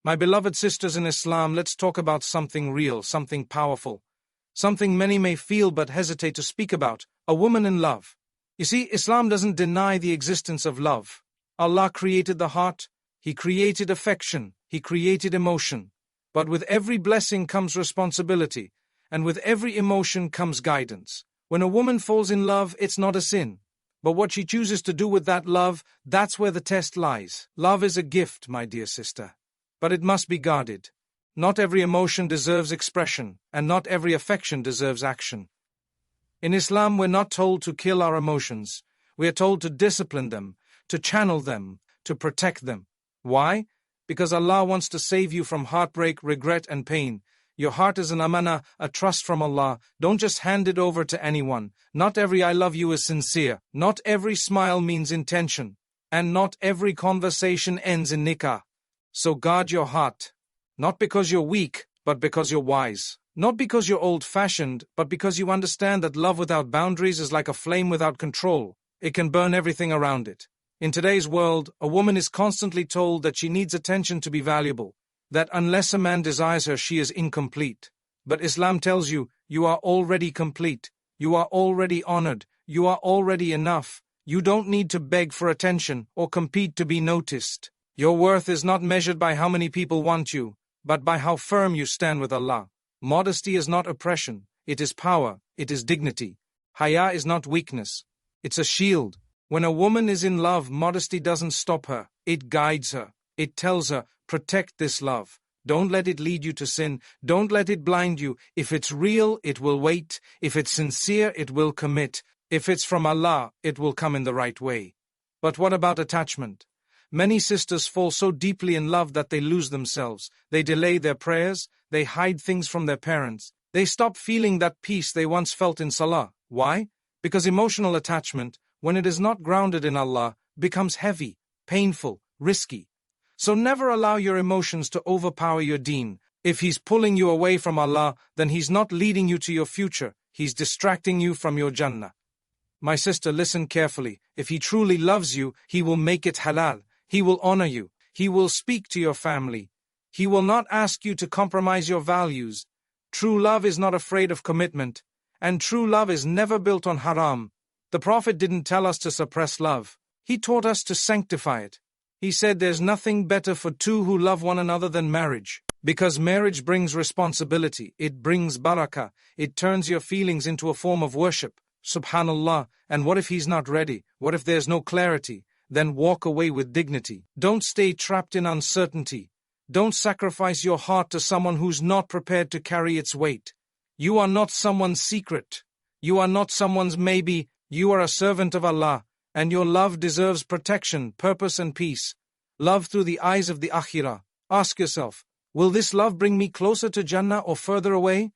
My beloved sisters in Islam, let's talk about something real, something powerful, something many may feel but hesitate to speak about: a woman in love. You see, Islam doesn't deny the existence of love. Allah created the heart, He created affection, He created emotion. But with every blessing comes responsibility, and with every emotion comes guidance. When a woman falls in love, it's not a sin. But what she chooses to do with that love, that's where the test lies. Love is a gift, my dear sister. But it must be guarded. Not every emotion deserves expression, and not every affection deserves action. In Islam, we're not told to kill our emotions. We are told to discipline them, to channel them, to protect them. Why? Because Allah wants to save you from heartbreak, regret, and pain. Your heart is an amana, a trust from Allah. Don't just hand it over to anyone. Not every I love you is sincere. Not every smile means intention. And not every conversation ends in nikah. So guard your heart. Not because you're weak, but because you're wise. Not because you're old-fashioned, but because you understand that love without boundaries is like a flame without control. It can burn everything around it. In today's world, a woman is constantly told that she needs attention to be valuable, that unless a man desires her, she is incomplete. But Islam tells you, you are already complete. You are already honored. You are already enough. You don't need to beg for attention or compete to be noticed. Your worth is not measured by how many people want you, but by how firm you stand with Allah. Modesty is not oppression. It is power. It is dignity. Haya is not weakness. It's a shield. When a woman is in love, modesty doesn't stop her. It guides her. It tells her, protect this love. Don't let it lead you to sin. Don't let it blind you. If it's real, it will wait. If it's sincere, it will commit. If it's from Allah, it will come in the right way. But what about attachment? Many sisters fall so deeply in love that they lose themselves. They delay their prayers. They hide things from their parents. They stop feeling that peace they once felt in salah. Why? Because emotional attachment, when it is not grounded in Allah, becomes heavy, painful, risky. So never allow your emotions to overpower your deen. If He's pulling you away from Allah, then He's not leading you to your future. He's distracting you from your Jannah. My sister, listen carefully. If He truly loves you, He will make it halal. He will honor you. He will speak to your family. He will not ask you to compromise your values. True love is not afraid of commitment, and true love is never built on haram. The Prophet didn't tell us to suppress love. He taught us to sanctify it. He said there's nothing better for two who love one another than marriage. Because marriage brings responsibility, it brings barakah, it turns your feelings into a form of worship. Subhanallah. And what if he's not ready? What if there's no clarity? Then walk away with dignity. Don't stay trapped in uncertainty. Don't sacrifice your heart to someone who's not prepared to carry its weight. You are not someone's secret. You are not someone's maybe. You are a servant of Allah, and your love deserves protection, purpose, and peace. Love through the eyes of the akhirah. Ask yourself, will this love bring me closer to Jannah or further away?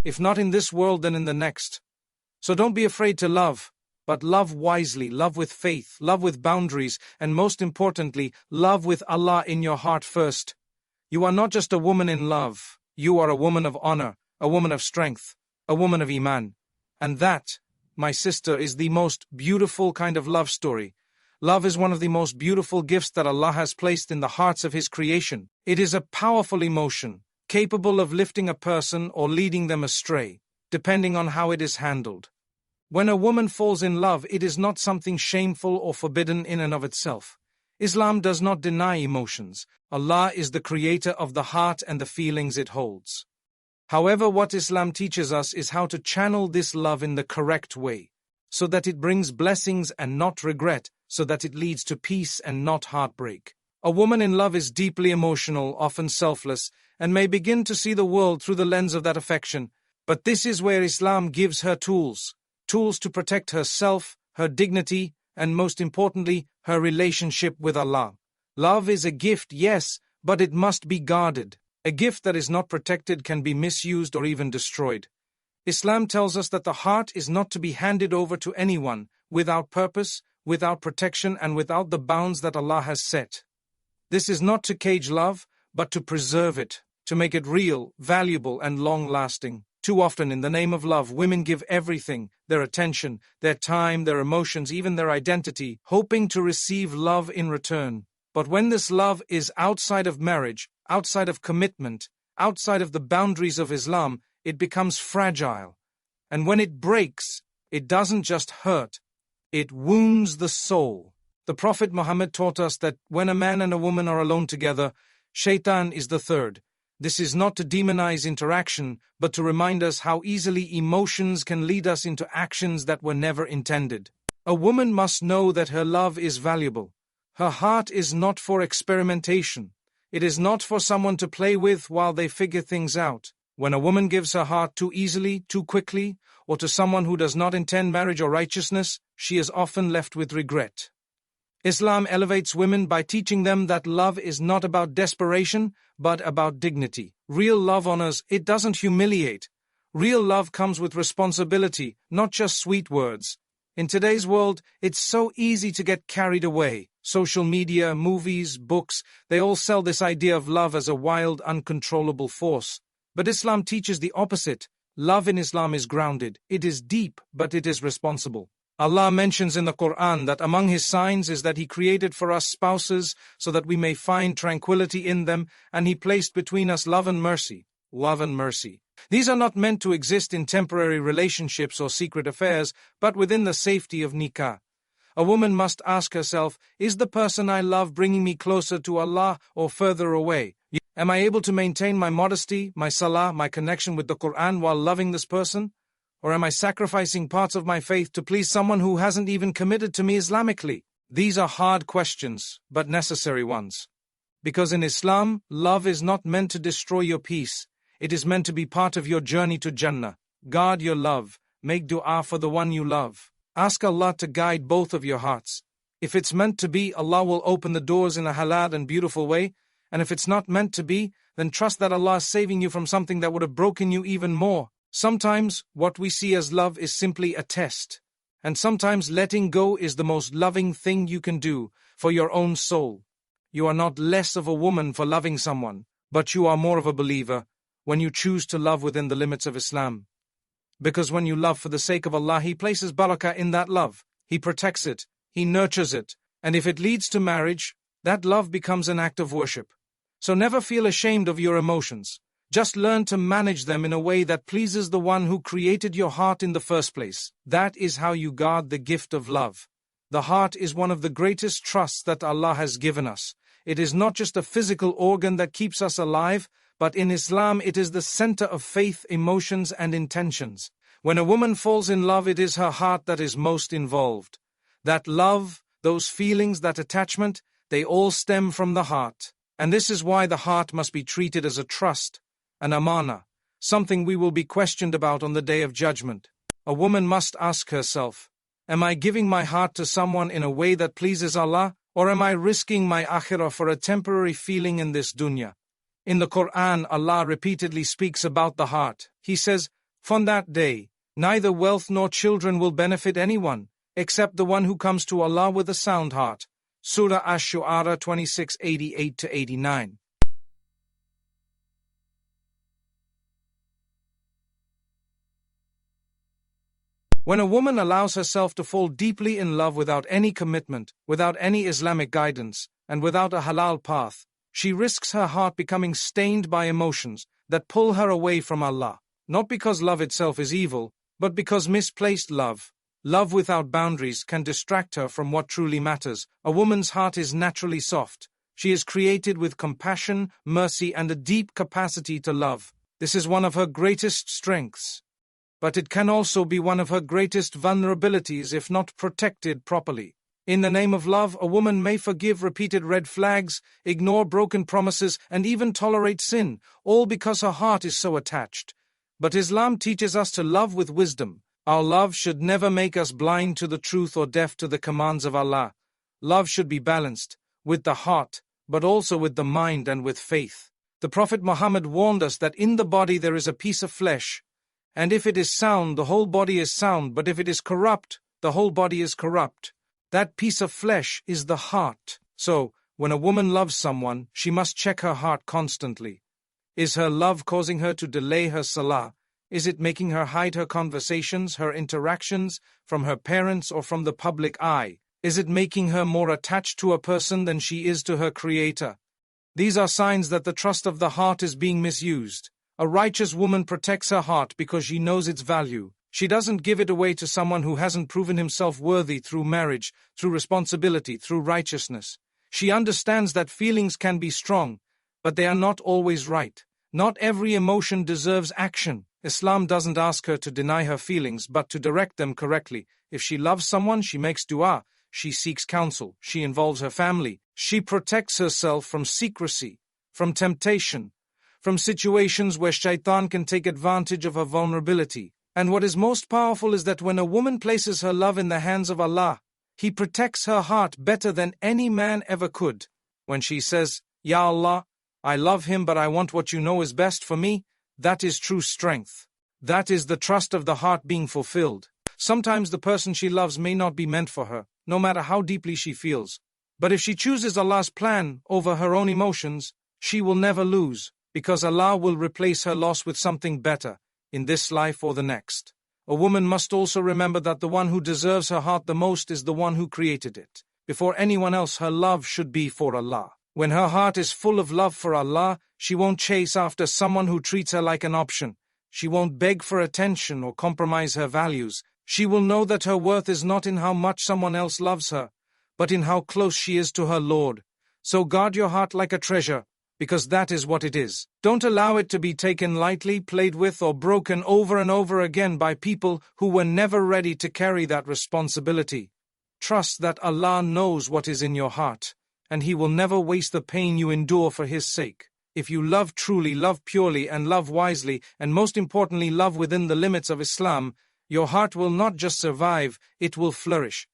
If not in this world, then in the next. So don't be afraid to love, but love wisely, love with faith, love with boundaries, and most importantly, love with Allah in your heart first. You are not just a woman in love. You are a woman of honor, a woman of strength, a woman of iman. And that, my sister, is the most beautiful kind of love story. Love is one of the most beautiful gifts that Allah has placed in the hearts of His creation. It is a powerful emotion, capable of lifting a person or leading them astray, depending on how it is handled. When a woman falls in love, it is not something shameful or forbidden in and of itself. Islam does not deny emotions. Allah is the creator of the heart and the feelings it holds. However, what Islam teaches us is how to channel this love in the correct way, so that it brings blessings and not regret, so that it leads to peace and not heartbreak. A woman in love is deeply emotional, often selfless, and may begin to see the world through the lens of that affection. But this is where Islam gives her tools to protect herself, her dignity, and most importantly, her relationship with Allah. Love is a gift, yes, but it must be guarded. A gift that is not protected can be misused or even destroyed. Islam tells us that the heart is not to be handed over to anyone without purpose, without protection, and without the bounds that Allah has set. This is not to cage love, but to preserve it, to make it real, valuable, and long-lasting. Too often, in the name of love, women give everything, their attention, their time, their emotions, even their identity, hoping to receive love in return. But when this love is outside of marriage, outside of commitment, outside of the boundaries of Islam, it becomes fragile. And when it breaks, it doesn't just hurt, it wounds the soul. The Prophet Muhammad taught us that when a man and a woman are alone together, Shaitan is the third. This is not to demonize interaction, but to remind us how easily emotions can lead us into actions that were never intended. A woman must know that her love is valuable. Her heart is not for experimentation. It is not for someone to play with while they figure things out. When a woman gives her heart too easily, too quickly, or to someone who does not intend marriage or righteousness, she is often left with regret. Islam elevates women by teaching them that love is not about desperation, but about dignity. Real love honors, it doesn't humiliate. Real love comes with responsibility, not just sweet words. In today's world, it's so easy to get carried away. Social media, movies, books, they all sell this idea of love as a wild, uncontrollable force. But Islam teaches the opposite. Love in Islam is grounded. It is deep, but it is responsible. Allah mentions in the Quran that among His signs is that He created for us spouses so that we may find tranquility in them, and He placed between us love and mercy. Love and mercy. These are not meant to exist in temporary relationships or secret affairs, but within the safety of nikah. A woman must ask herself, is the person I love bringing me closer to Allah or further away? Am I able to maintain my modesty, my salah, my connection with the Quran while loving this person? Or am I sacrificing parts of my faith to please someone who hasn't even committed to me Islamically? These are hard questions, but necessary ones. Because in Islam, love is not meant to destroy your peace. It is meant to be part of your journey to Jannah. Guard your love. Make dua for the one you love. Ask Allah to guide both of your hearts. If it's meant to be, Allah will open the doors in a halal and beautiful way. And if it's not meant to be, then trust that Allah is saving you from something that would have broken you even more. Sometimes, what we see as love is simply a test. And sometimes letting go is the most loving thing you can do for your own soul. You are not less of a woman for loving someone, but you are more of a believer when you choose to love within the limits of Islam. Because when you love for the sake of Allah, He places barakah in that love. He protects it. He nurtures it. And if it leads to marriage, that love becomes an act of worship. So never feel ashamed of your emotions. Just learn to manage them in a way that pleases the one who created your heart in the first place. That is how you guard the gift of love. The heart is one of the greatest trusts that Allah has given us. It is not just a physical organ that keeps us alive, but in Islam it is the center of faith, emotions, and intentions. When a woman falls in love, it is her heart that is most involved. That love, those feelings, that attachment, they all stem from the heart. And this is why the heart must be treated as a trust, an amana, something we will be questioned about on the Day of Judgment. A woman must ask herself, am I giving my heart to someone in a way that pleases Allah, or am I risking my akhirah for a temporary feeling in this dunya? In the Quran, Allah repeatedly speaks about the heart. He says, "From that day, neither wealth nor children will benefit anyone, except the one who comes to Allah with a sound heart." Surah Ash-Shu'ara 26:88-89. When a woman allows herself to fall deeply in love without any commitment, without any Islamic guidance, and without a halal path, she risks her heart becoming stained by emotions that pull her away from Allah. Not because love itself is evil, but because misplaced love, love without boundaries, can distract her from what truly matters. A woman's heart is naturally soft. She is created with compassion, mercy, and a deep capacity to love. This is one of her greatest strengths. But it can also be one of her greatest vulnerabilities if not protected properly. In the name of love, a woman may forgive repeated red flags, ignore broken promises, and even tolerate sin, all because her heart is so attached. But Islam teaches us to love with wisdom. Our love should never make us blind to the truth or deaf to the commands of Allah. Love should be balanced, with the heart, but also with the mind and with faith. The Prophet Muhammad warned us that in the body there is a piece of flesh, and if it is sound, the whole body is sound, but if it is corrupt, the whole body is corrupt. That piece of flesh is the heart. So, when a woman loves someone, she must check her heart constantly. Is her love causing her to delay her salah? Is it making her hide her conversations, her interactions, from her parents or from the public eye? Is it making her more attached to a person than she is to her Creator? These are signs that the trust of the heart is being misused. A righteous woman protects her heart because she knows its value. She doesn't give it away to someone who hasn't proven himself worthy through marriage, through responsibility, through righteousness. She understands that feelings can be strong, but they are not always right. Not every emotion deserves action. Islam doesn't ask her to deny her feelings, but to direct them correctly. If she loves someone, she makes dua, she seeks counsel, she involves her family, she protects herself from secrecy, from temptation, from situations where shaitan can take advantage of her vulnerability. And what is most powerful is that when a woman places her love in the hands of Allah, He protects her heart better than any man ever could. When she says, Ya Allah, I love him but I want what you know is best for me, that is true strength. That is the trust of the heart being fulfilled. Sometimes the person she loves may not be meant for her, no matter how deeply she feels. But if she chooses Allah's plan over her own emotions, she will never lose, because Allah will replace her loss with something better, in this life or the next. A woman must also remember that the one who deserves her heart the most is the one who created it. Before anyone else, her love should be for Allah. When her heart is full of love for Allah, she won't chase after someone who treats her like an option. She won't beg for attention or compromise her values. She will know that her worth is not in how much someone else loves her, but in how close she is to her Lord. So guard your heart like a treasure, because that is what it is. Don't allow it to be taken lightly, played with, or broken over and over again by people who were never ready to carry that responsibility. Trust that Allah knows what is in your heart, and He will never waste the pain you endure for His sake. If you love truly, love purely, and love wisely, and most importantly love within the limits of Islam, your heart will not just survive, it will flourish.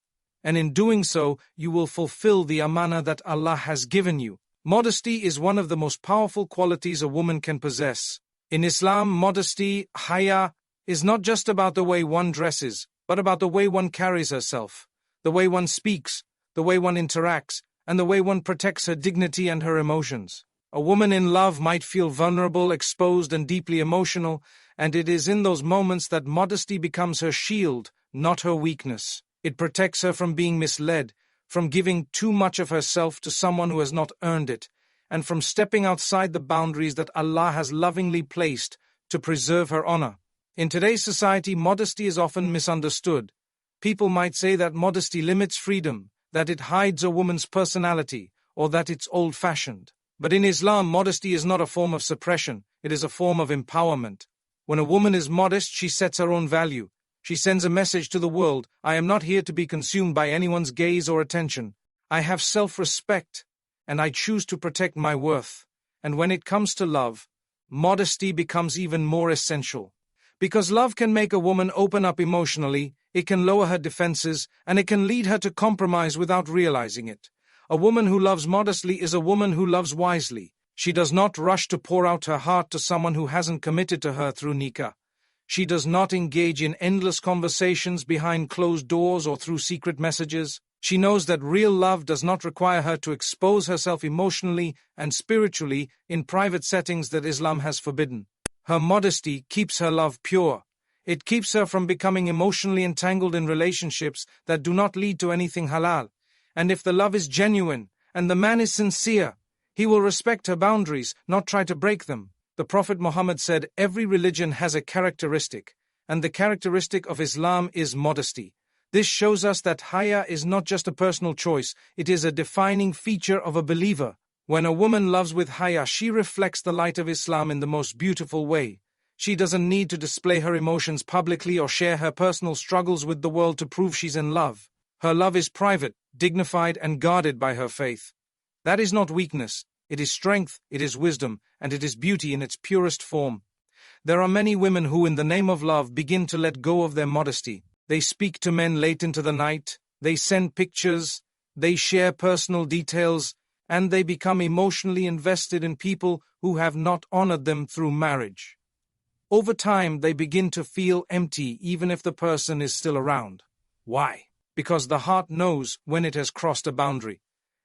And in doing so, you will fulfill the amana that Allah has given you. Modesty is one of the most powerful qualities a woman can possess. In Islam, modesty, haya, is not just about the way one dresses, but about the way one carries herself, the way one speaks, the way one interacts, and the way one protects her dignity and her emotions. A woman in love might feel vulnerable, exposed, and deeply emotional, and it is in those moments that modesty becomes her shield, not her weakness. It protects her from being misled, from giving too much of herself to someone who has not earned it, and from stepping outside the boundaries that Allah has lovingly placed to preserve her honor. In today's society, modesty is often misunderstood. People might say that modesty limits freedom, that it hides a woman's personality, or that it's old-fashioned. But in Islam, modesty is not a form of suppression, it is a form of empowerment. When a woman is modest, she sets her own value. She sends a message to the world: I am not here to be consumed by anyone's gaze or attention. I have self-respect, and I choose to protect my worth. And when it comes to love, modesty becomes even more essential. Because love can make a woman open up emotionally, it can lower her defenses, and it can lead her to compromise without realizing it. A woman who loves modestly is a woman who loves wisely. She does not rush to pour out her heart to someone who hasn't committed to her through nikah. She does not engage in endless conversations behind closed doors or through secret messages. She knows that real love does not require her to expose herself emotionally and spiritually in private settings that Islam has forbidden. Her modesty keeps her love pure. It keeps her from becoming emotionally entangled in relationships that do not lead to anything halal. And if the love is genuine and the man is sincere, he will respect her boundaries, not try to break them. The Prophet Muhammad said, every religion has a characteristic, and the characteristic of Islam is modesty. This shows us that haya is not just a personal choice, it is a defining feature of a believer. When a woman loves with haya, she reflects the light of Islam in the most beautiful way. She doesn't need to display her emotions publicly or share her personal struggles with the world to prove she's in love. Her love is private, dignified, and guarded by her faith. That is not weakness. It is strength, it is wisdom, and it is beauty in its purest form. There are many women who, in the name of love, begin to let go of their modesty. They speak to men late into the night, they send pictures, they share personal details, and they become emotionally invested in people who have not honored them through marriage. Over time, they begin to feel empty even if the person is still around. Why? Because the heart knows when it has crossed a boundary.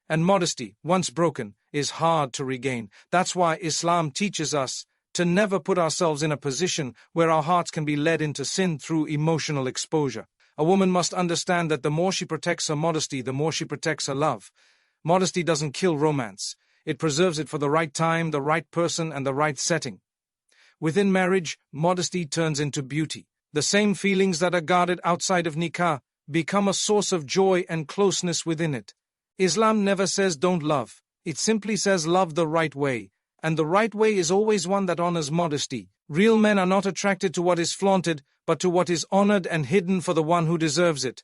And modesty, once broken, is hard to regain. That's why Islam teaches us to never put ourselves in a position where our hearts can be led into sin through emotional exposure. A woman must understand that the more she protects her modesty, the more she protects her love. Modesty doesn't kill romance. It preserves it for the right time, the right person, and the right setting. Within marriage, modesty turns into beauty. The same feelings that are guarded outside of nikah become a source of joy and closeness within it. Islam never says don't love. It simply says love the right way. And the right way is always one that honors modesty. Real men are not attracted to what is flaunted, but to what is honored and hidden for the one who deserves it.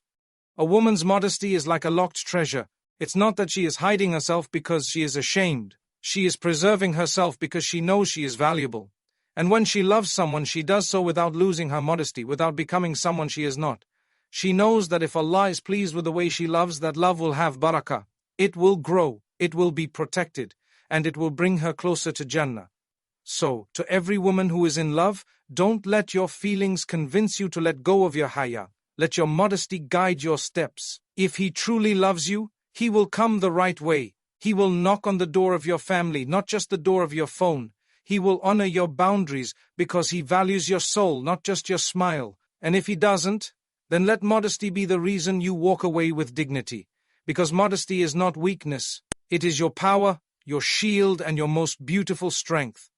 A woman's modesty is like a locked treasure. It's not that she is hiding herself because she is ashamed. She is preserving herself because she knows she is valuable. And when she loves someone, she does so without losing her modesty, without becoming someone she is not. She knows that if Allah is pleased with the way she loves, that love will have barakah. It will grow, it will be protected, and it will bring her closer to Jannah. So, to every woman who is in love, don't let your feelings convince you to let go of your haya. Let your modesty guide your steps. If he truly loves you, he will come the right way. He will knock on the door of your family, not just the door of your phone. He will honor your boundaries because he values your soul, not just your smile. And if he doesn't, then let modesty be the reason you walk away with dignity. Because modesty is not weakness. It is your power, your shield, and your most beautiful strength.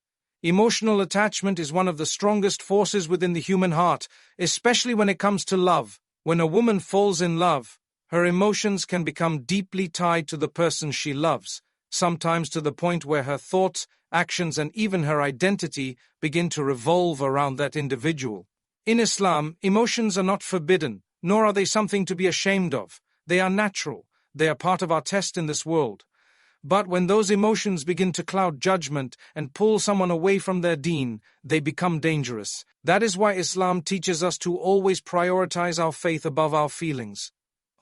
Emotional attachment is one of the strongest forces within the human heart, especially when it comes to love. When a woman falls in love, her emotions can become deeply tied to the person she loves, sometimes to the point where her thoughts, actions, and even her identity begin to revolve around that individual. In Islam, emotions are not forbidden, nor are they something to be ashamed of. They are natural. They are part of our test in this world. But when those emotions begin to cloud judgment and pull someone away from their deen, they become dangerous. That is why Islam teaches us to always prioritize our faith above our feelings.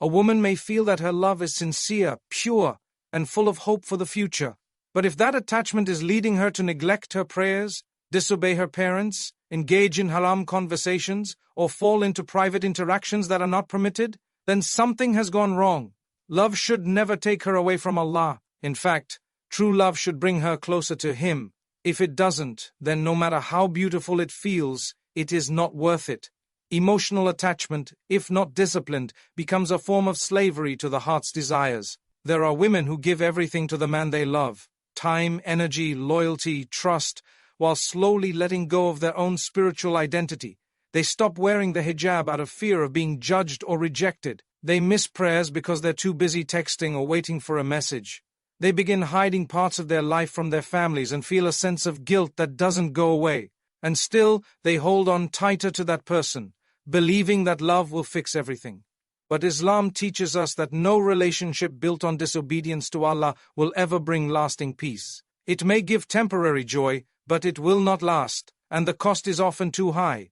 A woman may feel that her love is sincere, pure, and full of hope for the future. But if that attachment is leading her to neglect her prayers, disobey her parents, engage in haram conversations, or fall into private interactions that are not permitted, then something has gone wrong. Love should never take her away from Allah. In fact, true love should bring her closer to Him. If it doesn't, then no matter how beautiful it feels, it is not worth it. Emotional attachment, if not disciplined, becomes a form of slavery to the heart's desires. There are women who give everything to the man they love, time, energy, loyalty, trust, while slowly letting go of their own spiritual identity. They stop wearing the hijab out of fear of being judged or rejected. They miss prayers because they're too busy texting or waiting for a message. They begin hiding parts of their life from their families and feel a sense of guilt that doesn't go away. And still, they hold on tighter to that person, believing that love will fix everything. But Islam teaches us that no relationship built on disobedience to Allah will ever bring lasting peace. It may give temporary joy, but it will not last, and the cost is often too high.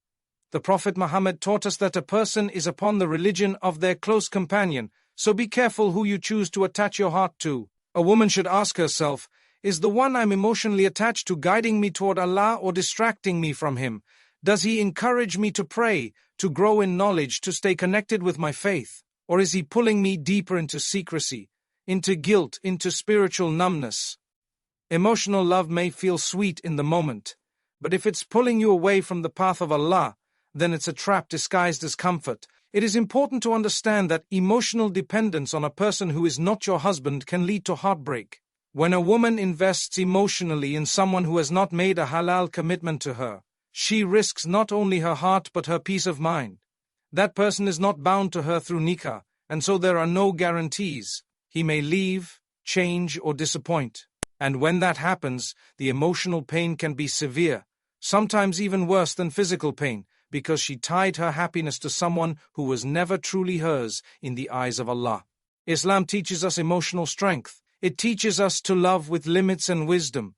The Prophet Muhammad taught us that a person is upon the religion of their close companion, so be careful who you choose to attach your heart to. A woman should ask herself, is the one I'm emotionally attached to guiding me toward Allah or distracting me from Him? Does he encourage me to pray, to grow in knowledge, to stay connected with my faith? Or is he pulling me deeper into secrecy, into guilt, into spiritual numbness? Emotional love may feel sweet in the moment, but if it's pulling you away from the path of Allah, then it's a trap disguised as comfort. It is important to understand that emotional dependence on a person who is not your husband can lead to heartbreak. When a woman invests emotionally in someone who has not made a halal commitment to her, she risks not only her heart but her peace of mind. That person is not bound to her through nikah, and so there are no guarantees. He may leave, change, or disappoint. And when that happens, the emotional pain can be severe, sometimes even worse than physical pain, because she tied her happiness to someone who was never truly hers in the eyes of Allah. Islam teaches us emotional strength. It teaches us to love with limits and wisdom.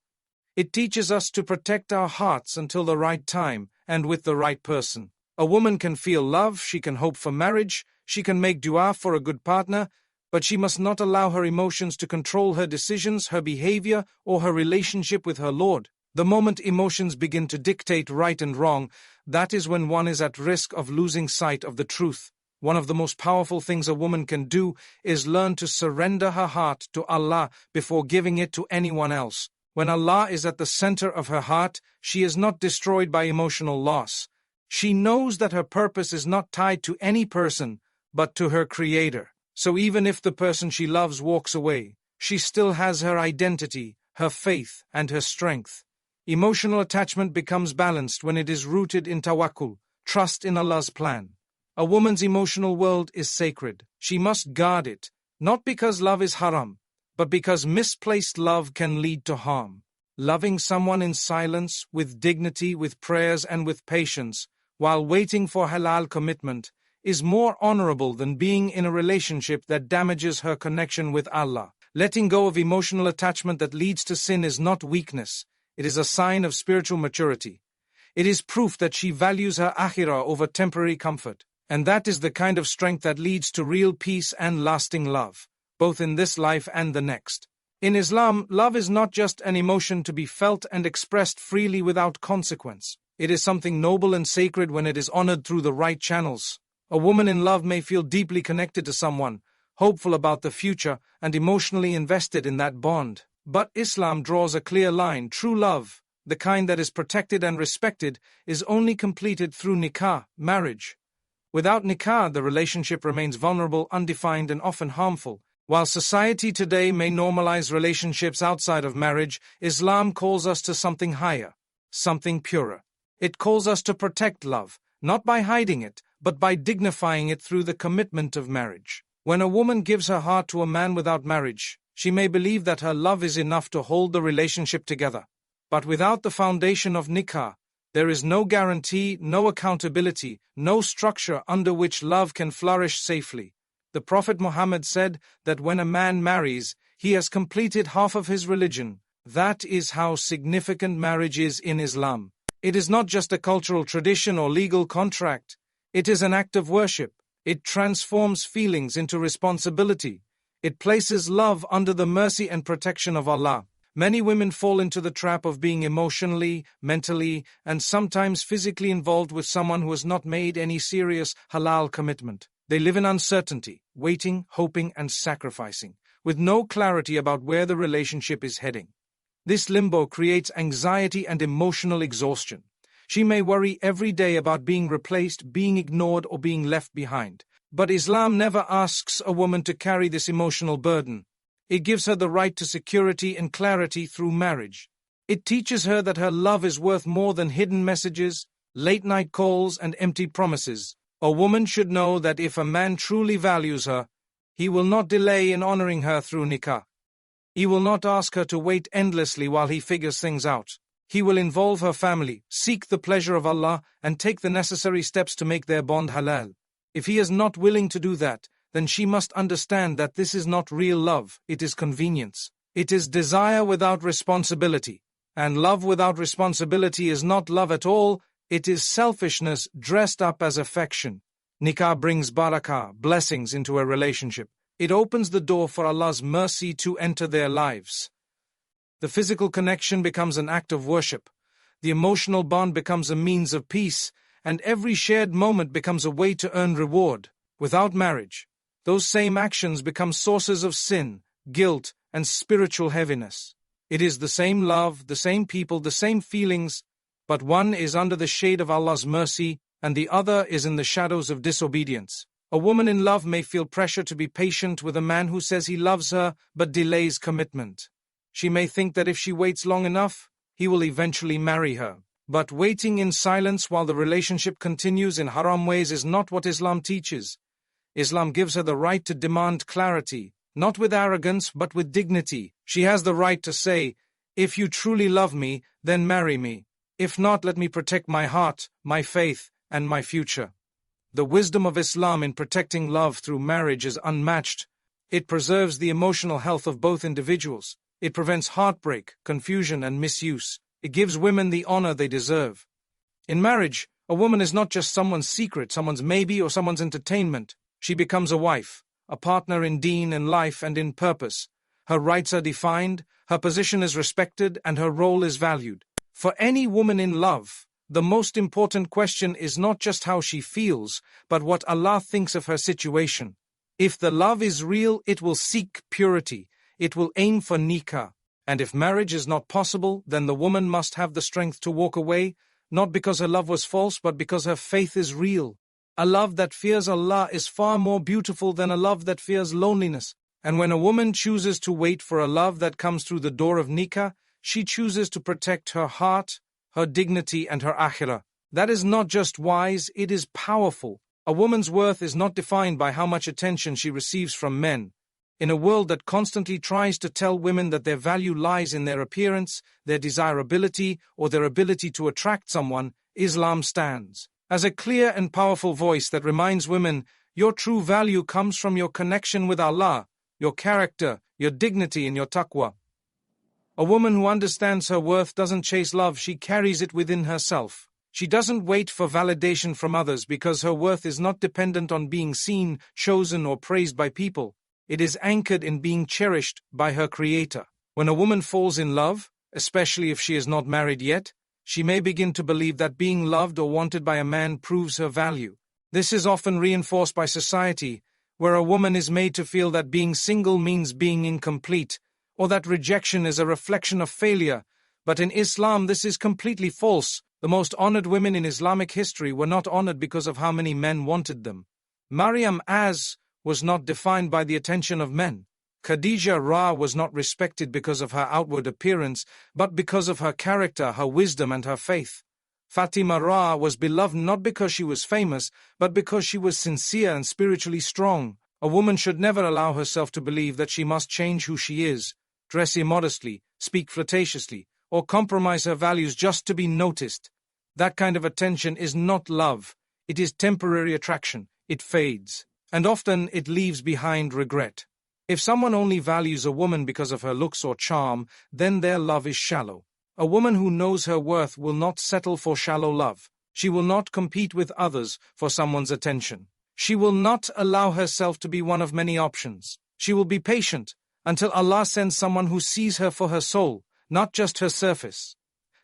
It teaches us to protect our hearts until the right time and with the right person. A woman can feel love, she can hope for marriage, she can make dua for a good partner, but she must not allow her emotions to control her decisions, her behavior, or her relationship with her Lord. The moment emotions begin to dictate right and wrong, that is when one is at risk of losing sight of the truth. One of the most powerful things a woman can do is learn to surrender her heart to Allah before giving it to anyone else. When Allah is at the center of her heart, she is not destroyed by emotional loss. She knows that her purpose is not tied to any person, but to her Creator. So even if the person she loves walks away, she still has her identity, her faith, and her strength. Emotional attachment becomes balanced when it is rooted in tawakkul, trust in Allah's plan. A woman's emotional world is sacred. She must guard it, not because love is haram, but because misplaced love can lead to harm. Loving someone in silence, with dignity, with prayers, and with patience, while waiting for halal commitment, is more honorable than being in a relationship that damages her connection with Allah. Letting go of emotional attachment that leads to sin is not weakness. It is a sign of spiritual maturity. It is proof that she values her akhirah over temporary comfort. And that is the kind of strength that leads to real peace and lasting love, both in this life and the next. In Islam, love is not just an emotion to be felt and expressed freely without consequence. It is something noble and sacred when it is honored through the right channels. A woman in love may feel deeply connected to someone, hopeful about the future, and emotionally invested in that bond. But Islam draws a clear line. True love, the kind that is protected and respected, is only completed through nikah, marriage. Without nikah, the relationship remains vulnerable, undefined, and often harmful. While society today may normalize relationships outside of marriage, Islam calls us to something higher, something purer. It calls us to protect love, not by hiding it, but by dignifying it through the commitment of marriage. When a woman gives her heart to a man without marriage, she may believe that her love is enough to hold the relationship together. But without the foundation of nikah, there is no guarantee, no accountability, no structure under which love can flourish safely. The Prophet Muhammad said that when a man marries, he has completed half of his religion. That is how significant marriage is in Islam. It is not just a cultural tradition or legal contract. It is an act of worship. It transforms feelings into responsibility. It places love under the mercy and protection of Allah. Many women fall into the trap of being emotionally, mentally, and sometimes physically involved with someone who has not made any serious halal commitment. They live in uncertainty, waiting, hoping, and sacrificing, with no clarity about where the relationship is heading. This limbo creates anxiety and emotional exhaustion. She may worry every day about being replaced, being ignored, or being left behind. But Islam never asks a woman to carry this emotional burden. It gives her the right to security and clarity through marriage. It teaches her that her love is worth more than hidden messages, late-night calls, and empty promises. A woman should know that if a man truly values her, he will not delay in honoring her through nikah. He will not ask her to wait endlessly while he figures things out. He will involve her family, seek the pleasure of Allah, and take the necessary steps to make their bond halal. If he is not willing to do that, then she must understand that this is not real love, it is convenience. It is desire without responsibility. And love without responsibility is not love at all, it is selfishness dressed up as affection. Nikah brings barakah, blessings, into a relationship. It opens the door for Allah's mercy to enter their lives. The physical connection becomes an act of worship. The emotional bond becomes a means of peace, and every shared moment becomes a way to earn reward. Without marriage, those same actions become sources of sin, guilt, and spiritual heaviness. It is the same love, the same people, the same feelings, but one is under the shade of Allah's mercy, and the other is in the shadows of disobedience. A woman in love may feel pressure to be patient with a man who says he loves her but delays commitment. She may think that if she waits long enough, he will eventually marry her. But waiting in silence while the relationship continues in haram ways is not what Islam teaches. Islam gives her the right to demand clarity, not with arrogance but with dignity. She has the right to say, "If you truly love me, then marry me. If not, let me protect my heart, my faith, and my future." The wisdom of Islam in protecting love through marriage is unmatched. It preserves the emotional health of both individuals. It prevents heartbreak, confusion, and misuse. It gives women the honor they deserve. In marriage, a woman is not just someone's secret, someone's maybe, or someone's entertainment. She becomes a wife, a partner in deen, in life, and in purpose. Her rights are defined, her position is respected, and her role is valued. For any woman in love, The most important question is not just how she feels, but what Allah thinks of her situation. If the love is real, it will seek purity. It will aim for nikah. And if marriage is not possible, then the woman must have the strength to walk away, not because her love was false, but because her faith is real. A love that fears Allah is far more beautiful than a love that fears loneliness. And when a woman chooses to wait for a love that comes through the door of nikah, she chooses to protect her heart, her dignity, and her akhirah. That is not just wise, it is powerful. A woman's worth is not defined by how much attention she receives from men. In a world that constantly tries to tell women that their value lies in their appearance, their desirability, or their ability to attract someone, Islam stands as a clear and powerful voice that reminds women, your true value comes from your connection with Allah, your character, your dignity, and your taqwa. A woman who understands her worth doesn't chase love, she carries it within herself. She doesn't wait for validation from others because her worth is not dependent on being seen, chosen, or praised by people. It is anchored in being cherished by her Creator. When a woman falls in love, especially if she is not married yet, she may begin to believe that being loved or wanted by a man proves her value. This is often reinforced by society, where a woman is made to feel that being single means being incomplete, or that rejection is a reflection of failure. But in Islam, this is completely false. The most honored women in Islamic history were not honored because of how many men wanted them. Maryam was not defined by the attention of men. Khadija was not respected because of her outward appearance, but because of her character, her wisdom, and her faith. Fatima was beloved not because she was famous, but because she was sincere and spiritually strong. A woman should never allow herself to believe that she must change who she is, dress immodestly, speak flirtatiously, or compromise her values just to be noticed. That kind of attention is not love. It is temporary attraction. It fades. And often it leaves behind regret. If someone only values a woman because of her looks or charm, then their love is shallow. A woman who knows her worth will not settle for shallow love. She will not compete with others for someone's attention. She will not allow herself to be one of many options. She will be patient until Allah sends someone who sees her for her soul, not just her surface.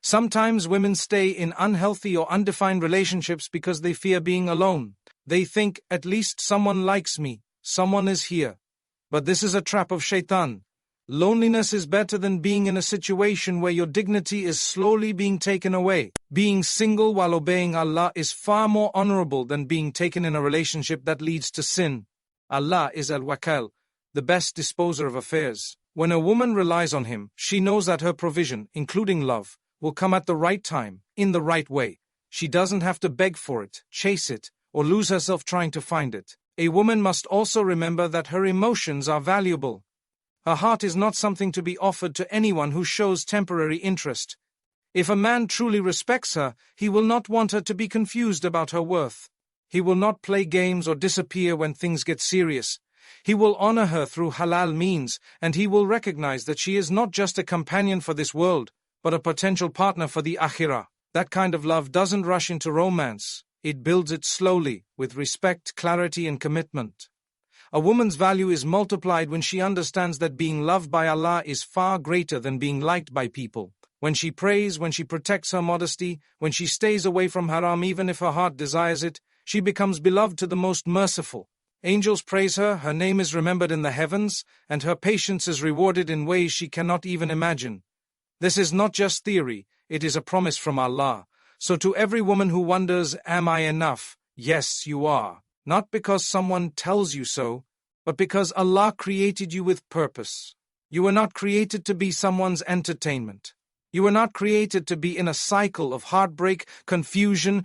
Sometimes women stay in unhealthy or undefined relationships because they fear being alone. They think, at least someone likes me, someone is here. But this is a trap of shaitan. Loneliness is better than being in a situation where your dignity is slowly being taken away. Being single while obeying Allah is far more honorable than being taken in a relationship that leads to sin. Allah is al-Wakil, the best disposer of affairs. When a woman relies on Him, she knows that her provision, including love, will come at the right time, in the right way. She doesn't have to beg for it, chase it, or lose herself trying to find it. A woman must also remember that her emotions are valuable. Her heart is not something to be offered to anyone who shows temporary interest. If a man truly respects her, he will not want her to be confused about her worth. He will not play games or disappear when things get serious. He will honor her through halal means, and he will recognize that she is not just a companion for this world, but a potential partner for the akhirah. That kind of love doesn't rush into romance. It builds it slowly, with respect, clarity, and commitment. A woman's value is multiplied when she understands that being loved by Allah is far greater than being liked by people. When she prays, when she protects her modesty, when she stays away from haram even if her heart desires it, she becomes beloved to the most merciful. Angels praise her, her name is remembered in the heavens, and her patience is rewarded in ways she cannot even imagine. This is not just theory, it is a promise from Allah. So to every woman who wonders, am I enough? Yes, you are. Not because someone tells you so, but because Allah created you with purpose. You were not created to be someone's entertainment. You were not created to be in a cycle of heartbreak, confusion,